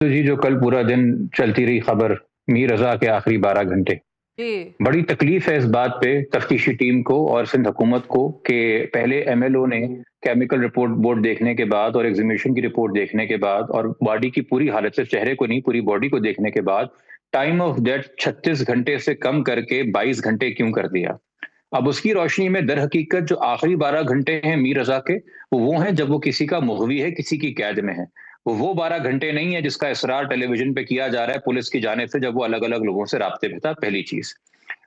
तो जी, जो कल पूरा दिन चलती रही खबर, मीर रज़ा के आखिरी 12 घंटे। जी, बड़ी तकलीफ़ है इस बात पे तफ्तीशी टीम को और सिंध हुकूमत को कि पहले एमएलओ ने केमिकल रिपोर्ट बोर्ड देखने के बाद और एक्सहूमेशन की रिपोर्ट देखने के बाद और बॉडी की पूरी हालत, सिर्फ चेहरे को नहीं, पूरी बॉडी को देखने के बाद टाइम ऑफ डेथ 36 घंटे से कम करके 22 घंटे क्यों कर दिया? अब उसकी रोशनी में दर हकीकत जो आखिरी 12 घंटे हैं मीर रज़ा के, वो हैं जब वो किसी का मुग़वी है, किसी की कैद में है। वो 12 घंटे नहीं है जिसका इसरार टेलीविज़न पे किया जा रहा है पुलिस की जानिब से, जब वो अलग-अलग लोगों से राब्ते में था, पहली चीज़।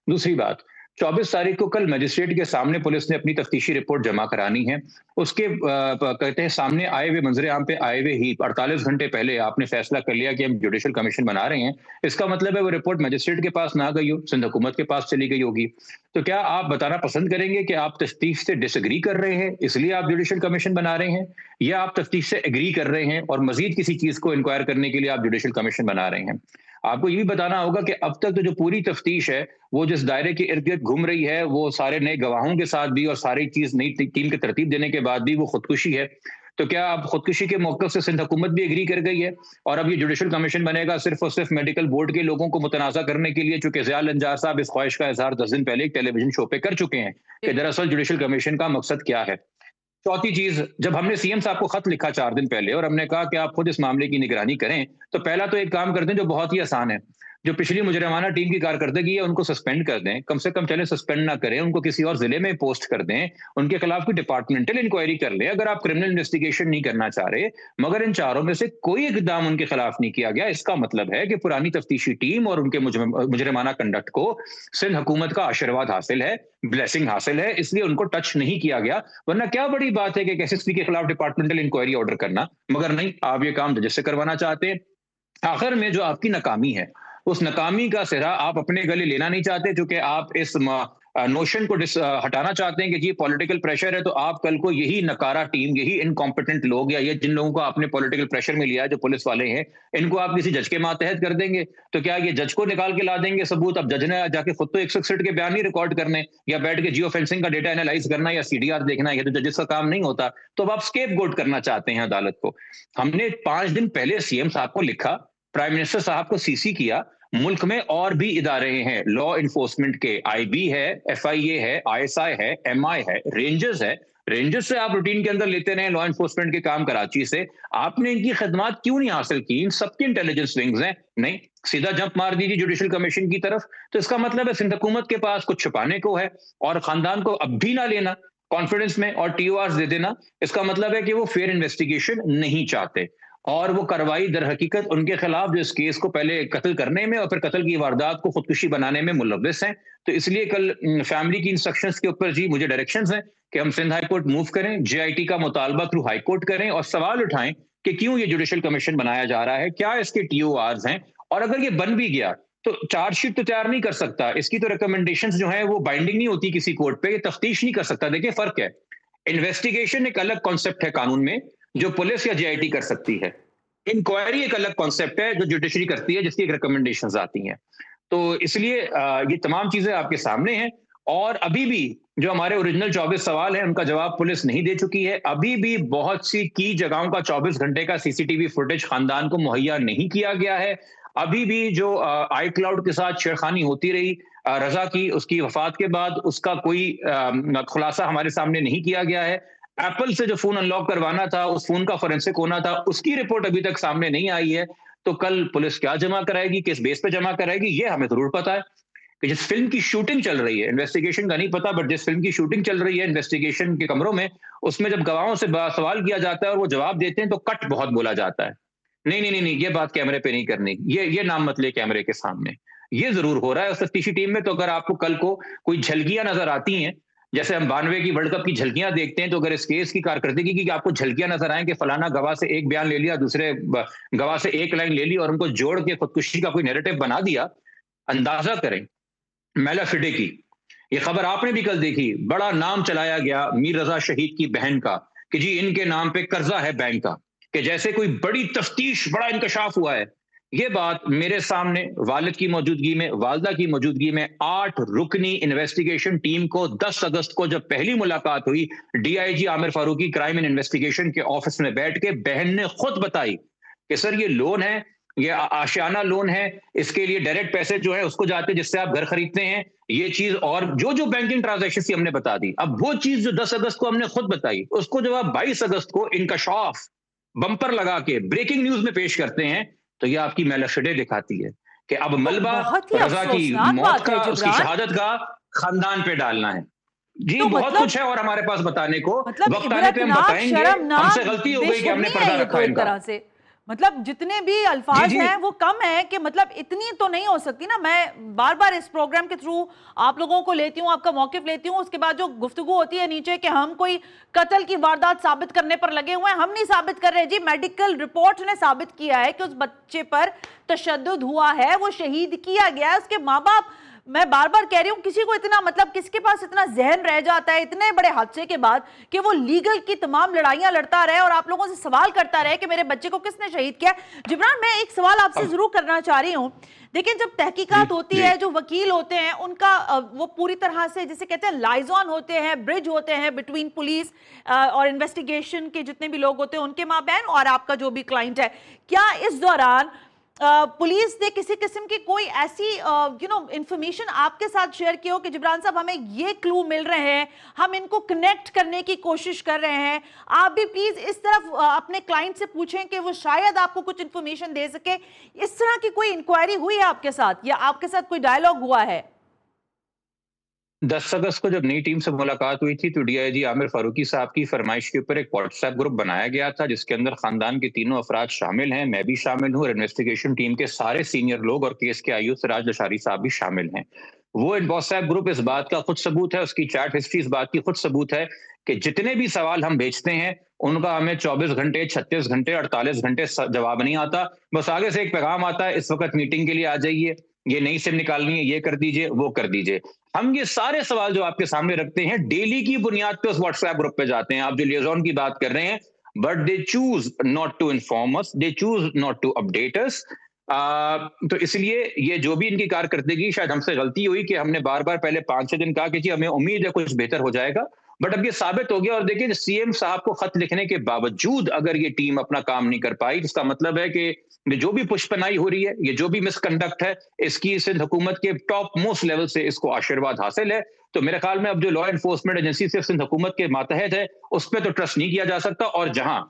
दूसरी बात, 24 तारीख को कल मजिस्ट्रेट के सामने पुलिस ने अपनी तफ्तीशी रिपोर्ट जमा करानी है। उसके कहते हैं सामने आए हुए, मंजरे आम पे आए हुए ही 48 घंटे पहले आपने फैसला कर लिया कि हम जुडिशल कमीशन बना रहे हैं। इसका मतलब है वो रिपोर्ट मजिस्ट्रेट के पास ना गई हो, सिंध हुकूमत के पास चली गई होगी। तो क्या आप बताना पसंद करेंगे कि आप तफ्तीश से डिसएग्री कर रहे हैं, इसलिए आप जुडिशल कमीशन बना रहे हैं, या आप तफ्तीश से एग्री कर रहे हैं और मजीद किसी चीज को इंक्वायर करने के लिए आप जुडिशल कमीशन बना रहे हैं? आपको ये भी बताना होगा कि अब तक तो जो पूरी तफ्तीश है, वो जिस दायरे के इर्द गिर्द घूम रही है, वो सारे नए गवाहों के साथ भी और सारी चीज नई टीम की तरतीब देने के बाद भी वो खुदकुशी है। तो क्या अब खुदकुशी के मौके से सिंध हुकूमत भी एग्री कर गई है और अब ये जुडिशल कमीशन बनेगा सिर्फ और सिर्फ मेडिकल बोर्ड के लोगों को मुतनाज़ा करने के लिए, चूंकि ज़ियाल अंजार साहब इस ख्वाहिश का इजहार 10 दिन पहले एक टेलीविजन शो पे कर चुके हैं कि जी, दरअसल जुडिशल कमीशन का मकसद क्या है। चौथी चीज, जब हमने सीएम साहब को खत लिखा 4 दिन पहले और हमने कहा कि आप खुद इस मामले की निगरानी करें, तो पहला तो एक काम करते हैं जो बहुत ही आसान है। जो पिछली मुजरिमाना टीम की कारकर्दगी है उनको सस्पेंड कर दें, कम से कम चले सस्पेंड ना करें, उनको किसी और जिले में पोस्ट कर दें, उनके खिलाफ कोई डिपार्टमेंटल इंक्वायरी कर लें अगर आप क्रिमिनल इन्वेस्टिगेशन नहीं करना चाह रहे। मगर इन चारों में से कोई इकदाम उनके खिलाफ नहीं किया गया, इसका मतलब है कि पुरानी तफ्तीशी टीम और उनके मुजरिमाना कंडक्ट को सिंध हुकूमत का आशीर्वाद हासिल है, ब्लेसिंग हासिल है, इसलिए उनको टच नहीं किया गया। वरना क्या बड़ी बात है कि एसएसपी के खिलाफ डिपार्टमेंटल इंक्वायरी ऑर्डर करना, मगर नहीं, आप ये काम जज से करवाना चाहते हैं। आखिर में जो आपकी नाकामी है, उस नाकामी का सिरा आप अपने गले लेना नहीं चाहते, चूंकि आप इस नोशन को हटाना चाहते हैं कि जी पॉलिटिकल प्रेशर है, तो आप कल को यही नकारा टीम, यही इनकॉम्पिटेंट लोग या ये जिन लोगों को आपने पॉलिटिकल प्रेशर में लिया है, जो पुलिस वाले हैं, इनको आप किसी जज के मातहत कर देंगे। तो क्या ये जज को निकाल के ला देंगे सबूत? अब जज ने जाके खुद तो 161 के बयान नहीं रिकॉर्ड करने या बैठ के जियो फेंसिंग का डेटा एनालाइज करना या सीडीआर देखना, ये तो जजेस का काम नहीं होता। तो अब आप स्केप गोट करना चाहते हैं अदालत को। हमने 5 दिन पहले सीएम साहब को लिखा, प्राइम मिनिस्टर साहब को सीसी किया। मुल्क में और भी इदारे हैं लॉ इन्फोर्समेंट के, आईबी है, एफआईए है, आईएसआई है, एमआई है, रेंजर्स है। रेंजर्स से आप रूटीन के अंदर लेते रहे लॉ इन्फोर्समेंट के काम कराची से। आपने इनकी खदमात क्यों नहीं हासिल की? इन सबकी इंटेलिजेंस विंग्स हैं, नहीं, सीधा जंप मार दीजिए जुडिशल कमीशन की तरफ। तो इसका मतलब है सिंध हुकूमत के पास कुछ छुपाने को है और खानदान को अब भी ना लेना कॉन्फिडेंस में और टीओआर दे देना। इसका मतलब है कि वो फेयर इन्वेस्टिगेशन नहीं चाहते और वो कार्रवाई दर हकीकत उनके खिलाफ जो इस केस को पहले कत्ल करने में और फिर कत्ल की वारदात को खुदकुशी बनाने में मुलव्विस हैं। तो इसलिए कल फैमिली की इंस्ट्रक्शंस के ऊपर जी मुझे डायरेक्शंस हैं कि हम सिंध हाई कोर्ट मूव करें, जेआईटी का मुतालबा थ्रू हाई कोर्ट करें और सवाल उठाएं कि क्यों ये जुडिशल कमीशन बनाया जा रहा है, क्या इसके टीओआर हैं, और अगर ये बन भी गया तो चार्जशीट तो तैयार नहीं कर सकता, इसकी तो रिकमेंडेशंस जो है वो बाइंडिंग नहीं होती किसी कोर्ट पे, ये तफ्तीश नहीं कर सकता। देखिए फर्क है, इन्वेस्टिगेशन एक अलग कॉन्सेप्ट है कानून में जो पुलिस या जेआईटी कर सकती है। इंक्वायरी एक अलग कॉन्सेप्ट है जो जुडिशरी करती है, जिसकी एक रिकमेंडेशंस आती हैं। तो इसलिए ये तमाम चीजें आपके सामने हैं और अभी भी जो हमारे ओरिजिनल 24 सवाल हैं उनका जवाब पुलिस नहीं दे चुकी है। अभी भी बहुत सी की जगहों का 24 घंटे का सीसीटीवी फुटेज खानदान को मुहैया नहीं किया गया है। अभी भी जो आई क्लाउड के साथ छेड़खानी होती रही रजा की, उसकी वफात के बाद उसका कोई खुलासा हमारे सामने नहीं किया गया है। एप्पल से जो फोन अनलॉक करवाना था, उस फोन का फोरेंसिक होना था, उसकी रिपोर्ट अभी तक सामने नहीं आई है। तो कल पुलिस क्या जमा कराएगी, किस बेस पे जमा कराएगी, ये हमें जरूर पता है कि जिस फिल्म की शूटिंग चल रही है, इन्वेस्टिगेशन का नहीं पता, बट जिस फिल्म की शूटिंग चल रही है इन्वेस्टिगेशन के कमरों में, उसमें जब गवाहों से सवाल किया जाता है और वो जवाब देते हैं तो कट बहुत बोला जाता है। नहीं नहीं नहीं नहीं, ये बात कैमरे पे नहीं करनी, ये नाम मत ले कैमरे के सामने। ये जरूर हो रहा है उस तफ्तीशी टीम में। तो अगर आपको कल को कोई झलकियां नजर आती हैं, जैसे हम 92 की वर्ल्ड कप की झलकियां देखते हैं, तो अगर इस केस की कारकर्दगी की आपको झलकियां नजर आए कि फलाना गवाह से एक बयान ले लिया, दूसरे गवाह से एक लाइन ले ली और उनको जोड़ के खुदकुशी का कोई नैरेटिव बना दिया, अंदाजा करें मेलाफिडे की। ये खबर आपने भी कल देखी, बड़ा नाम चलाया गया मीर रजा शहीद की बहन का कि जी इनके नाम पे कर्जा है बैंक का, कि जैसे कोई बड़ी तफ्तीश, बड़ा इंकशाफ हुआ है। ये बात मेरे सामने वालिद की मौजूदगी में, वालदा की मौजूदगी में 8 रुकनी इन्वेस्टिगेशन टीम को 10 अगस्त को जब पहली मुलाकात हुई, DIG Aamir Farooqui crime and investigation के ऑफिस में बैठ के बहन ने खुद बताई कि सर ये लोन है, ये आशियाना लोन है, इसके लिए डायरेक्ट पैसे जो है उसको जाते हैं जिससे आप घर खरीदते हैं, ये चीज, और जो जो बैंकिंग ट्रांजैक्शन की हमने बता दी। अब वो चीज जो 10 अगस्त को हमने खुद बताई, उसको जब आप 22 अगस्त को इंकशाफ बम्पर लगा के ब्रेकिंग न्यूज में पेश करते हैं, तो ये आपकी मैलफिडे दिखाती है कि अब मलबा बहुत ही रजा की अफसोसनाक मौत बात का, है उसकी जिब्रान। शहादत का खानदान पे डालना है। जी, तो बहुत मतलब कुछ है और हमारे पास बताने को, मतलब वक्त आने पे हम इबरतनाक, बताएंगे। शर्मनाक, हमसे गलती हो गई कि हमने बेशर्मी पर्दा है ये रखा तो एक इनका। तरह से। मतलब जितने भी जी अल्फाज जी हैं वो कम है कि मतलब इतनी तो नहीं हो सकती ना। मैं बार बार इस प्रोग्राम के थ्रू आप लोगों को लेती हूँ, आपका मौकिफ लेती हूँ, उसके बाद जो गुफ्तगू होती है नीचे कि हम कोई कत्ल की वारदात साबित करने पर लगे हुए हैं। हम नहीं साबित कर रहे जी, मेडिकल रिपोर्ट ने साबित किया है कि उस बच्चे पर तशद्दुद हुआ है, वो शहीद किया गया है। उसके माँ बाप, मैं बार बार कह रही हूं, किसी को इतना मतलब किसके पास इतना जहन रह जाता है इतने बड़े हादसे के बाद कि वो लीगल की तमाम लड़ाइयां लड़ता रहे और आप लोगों से सवाल करता रहे कि मेरे बच्चे को किसने शहीद किया। जिब्रान, मैं एक सवाल आपसे जरूर करना चाह रही हूं। देखिए, जब तहकीकात होती है, जो वकील होते हैं उनका वो पूरी तरह से जिसे कहते हैं लाइजॉन होते हैं, ब्रिज होते हैं बिटवीन पुलिस और इन्वेस्टिगेशन के जितने भी लोग होते हैं उनके माबैन और आपका जो भी क्लाइंट है। क्या इस दौरान पुलिस ने किसी किस्म की कोई ऐसी इंफॉर्मेशन आपके साथ शेयर की हो कि जिब्रान साहब हमें ये क्लू मिल रहे हैं, हम इनको कनेक्ट करने की कोशिश कर रहे हैं? आप भी प्लीज इस तरफ अपने क्लाइंट से पूछें कि वो शायद आपको कुछ इंफॉर्मेशन दे सके। इस तरह की कोई इंक्वायरी हुई है आपके साथ या आपके साथ कोई डायलॉग हुआ है? 10 अगस्त को जब नई टीम से मुलाकात हुई थी तो डीआईजी आमिर फारूकी साहब की फरमाइश के ऊपर एक व्हाट्सएप ग्रुप बनाया गया था जिसके अंदर खानदान के तीनों अफराद शामिल हैं, मैं भी शामिल हूं और इन्वेस्टिगेशन टीम के सारे सीनियर लोग और केस के आईओ सिराज लशारी साहब भी शामिल हैं। वो व्हाट्सएप ग्रुप इस बात का खुद सबूत है, उसकी चैट हिस्ट्री इस बात की खुद सबूत है कि जितने भी सवाल हम भेजते हैं उनका हमें 24 घंटे, 36 घंटे, 48 घंटे जवाब नहीं आता। बस आगे से एक पैगाम आता है, इस वक्त मीटिंग के लिए आ जाइए, ये नई सिम निकालनी है, ये कर दीजिए, वो कर दीजिए। हम ये सारे सवाल जो आपके सामने रखते हैं डेली की बुनियाद पे उस व्हाट्सएप ग्रुप पे जाते हैं। आप जो लिएजॉन की बात कर रहे हैं, but they choose not to inform us, they choose not to update us. तो इसलिए ये जो भी इनकी कारकर्दगी, शायद हमसे गलती हुई कि हमने बार बार पहले 5-6 दिन कहा कि जी हमें उम्मीद है कुछ बेहतर हो जाएगा, बट अब ये साबित हो गया। और देखिए, सीएम साहब को खत लिखने के बावजूद अगर ये टीम अपना काम नहीं कर पाई, इसका मतलब है कि जो भी पुष्पनाई हो रही है, ये जो भी मिसकंडक्ट है, इसकी सिंध हुकूमत के टॉप मोस्ट लेवल से इसको आशीर्वाद हासिल है। तो मेरे ख्याल में अब जो लॉ एनफोर्समेंट एजेंसी सिर्फ सिंध हुकूमत के मातहत है, उस पर तो ट्रस्ट नहीं किया जा सकता। और जहां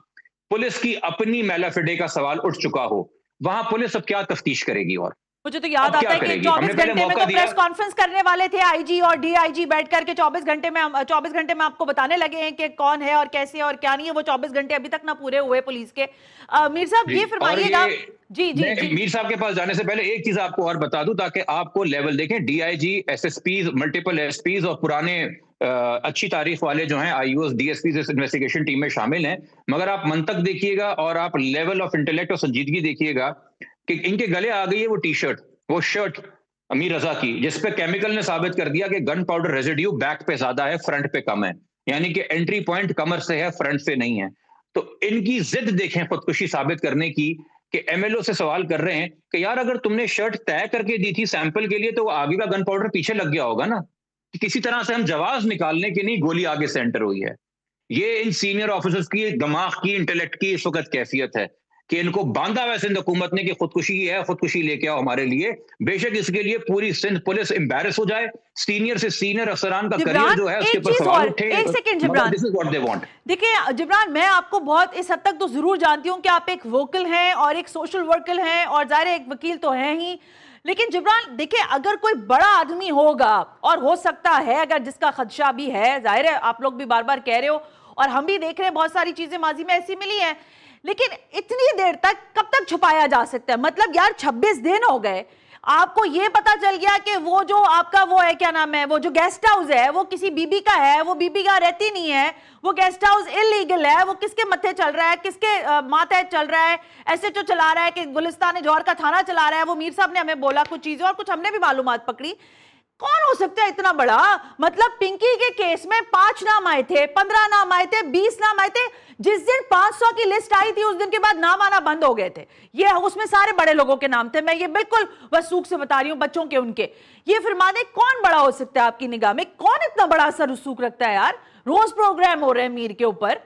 पुलिस की अपनी मैलाफिडे का सवाल उठ चुका हो, वहां पुलिस अब क्या तफ्तीश करेगी? और मुझे तो याद अब आता क्या है कि करेगी? 24 हमने पहले घंटे में मौका तो दिया। प्रेस कॉन्फ्रेंस करने वाले थे आईजी और डीआईजी बैठ करके 24 घंटे में 24 घंटे में आपको बताने लगे हैं कि कौन है और कैसे है और क्या नहीं है। वो 24 घंटे अभी तक ना पूरे हुए पुलिस के। मीर साहब ये फरमाइएगा। जी जी मैं जी मीर साहब के पास जाने से पहले एक चीज आपको और बता दूं ताकि आपको लेवल देखें। डीआईजी, एसएसपीज, मल्टीपल एसपीज और पुराने अच्छी तारीख वाले जो हैं आईओएस, डीएसपीज इस इन्वेस्टिगेशन टीम में शामिल हैं। मगर आप मंतक देखिएगा और आप लेवल ऑफ इंटेलेक्ट और संजीदगी देखिएगा कि इनके गले आ गई है वो टी शर्ट, वो शर्ट अमीर रजा की, जिसपे केमिकल ने साबित कर दिया कि गन पाउडर रेजिड्यू बैक पे ज्यादा है, फ्रंट पे कम है। यानी कि एंट्री पॉइंट कमर से है, फ्रंट से नहीं है। तो इनकी जिद देखें खुदकुशी साबित करने की कि एमएलओ से सवाल कर रहे हैं कि यार अगर तुमने शर्ट तय करके दी थी सैंपल के लिए तो आगे का गन पाउडर पीछे लग गया होगा ना, कि किसी तरह से हम जवाब निकालने के नहीं गोली आगे से एंटर हुई है। ये इन सीनियर ऑफिसर्स की दिमाग की, इंटेलेक्ट की इस वक्त कैफियत है कि इनको बांधा वैसे सिंध हुकूमत ने कि खुदकुशी है, खुदकुशी लेके आओ हमारे लिए। बेशक इसके लिए पूरी सिंध पुलिस एम्बैरस हो जाए, सीनियर से सीनियर अफसरान का करियर जो है उसके ऊपर सवाल उठे। एक second Jibran, this is what they want. देखिए जिब्रान, मैं आपको बहुत इस हद तक तो जरूर जानती हूं कि आप एक वोकल हैं और एक सोशल वर्कर हैं और जाहिर है एक वकील तो हैं ही। लेकिन जिब्रान देखिए, अगर कोई बड़ा आदमी होगा और हो सकता है अगर जिसका खदशा भी है, जाहिर है आप लोग भी बार बार कह रहे हो और हम भी देख रहे हैं बहुत सारी चीजें माजी में ऐसी मिली हैं, लेकिन इतनी देर तक कब तक छुपाया जा सकता है? मतलब यार 26 दिन हो गए, आपको ये पता चल गया कि वो जो आपका वो है, क्या नाम है, वो जो गेस्ट हाउस है वो किसी बीबी का है, वो बीबी का रहती नहीं है, वो गेस्ट हाउस इलीगल है, वो किसके मत्थे चल रहा है, किसके माथे चल रहा है, एसएचओ चला रहा है कि गुलिस्तान जौहर का थाना चला रहा है। वो मीर साहब ने हमें बोला कुछ चीजें और कुछ हमने भी मालूमात पकड़ी। कौन हो सकता है इतना बड़ा? मतलब पिंकी के केस में 5 नाम आए थे, 15 नाम आए थे, 20 नाम आए थे। जिस दिन 500 की लिस्ट आई थी उस दिन के बाद नाम आना बंद हो गए थे। ये उसमें सारे बड़े लोगों के नाम थे, मैं ये बिल्कुल वसूख से बता रही हूं, बच्चों के उनके। ये फरमाने कौन बड़ा हो सकता है आपकी निगाह में? कौन इतना बड़ा असर रसूख रखता है यार? रोज प्रोग्राम हो रहे हैं मीर के ऊपर।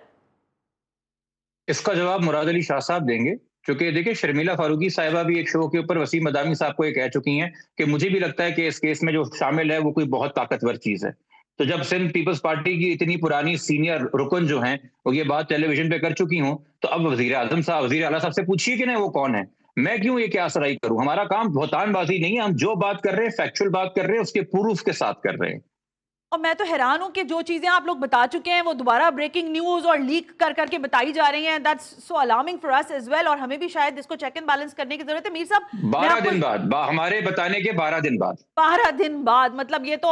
इसका जवाब मुराद अली शाह साहब देंगे। क्योंकि देखिए शर्मिला फारूकी साहिबा भी एक शो के ऊपर वसीम मदामी साहब को ये कह चुकी हैं कि मुझे भी लगता है कि इस केस में जो शामिल है वो कोई बहुत ताकतवर चीज है। तो जब सिंध पीपल्स पार्टी की इतनी पुरानी सीनियर रुकन जो हैं वो ये बात टेलीविजन पे कर चुकी हूँ, तो अब वजीर आजम साहब, वजीर आला साहब से पूछिए कि नहीं वो कौन है। मैं क्यों ये क्या सराई करूं? हमारा काम बहुतानबाजी नहीं है, हम जो बात कर रहे हैं फैक्चुअल बात कर रहे हैं, उसके प्रूफ के साथ कर रहे हैं। और मैं तो हैरान हूं कि जो चीजें आप लोग बता चुके हैं वो दोबारा ब्रेकिंग न्यूज और लीक कर करके बताई जा रही हैं। That's so alarming for us as well, और हमें भी शायद इसको चेक एंड बैलेंस करने की जरूरत है। मीर साहब, मैं 12 आपको दिन बाद, हमारे बताने के 12 दिन बाद। 12 दिन बाद, मतलब ये तो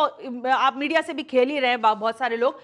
आप मीडिया से भी खेल ही रहे हैं बहुत सारे लोग।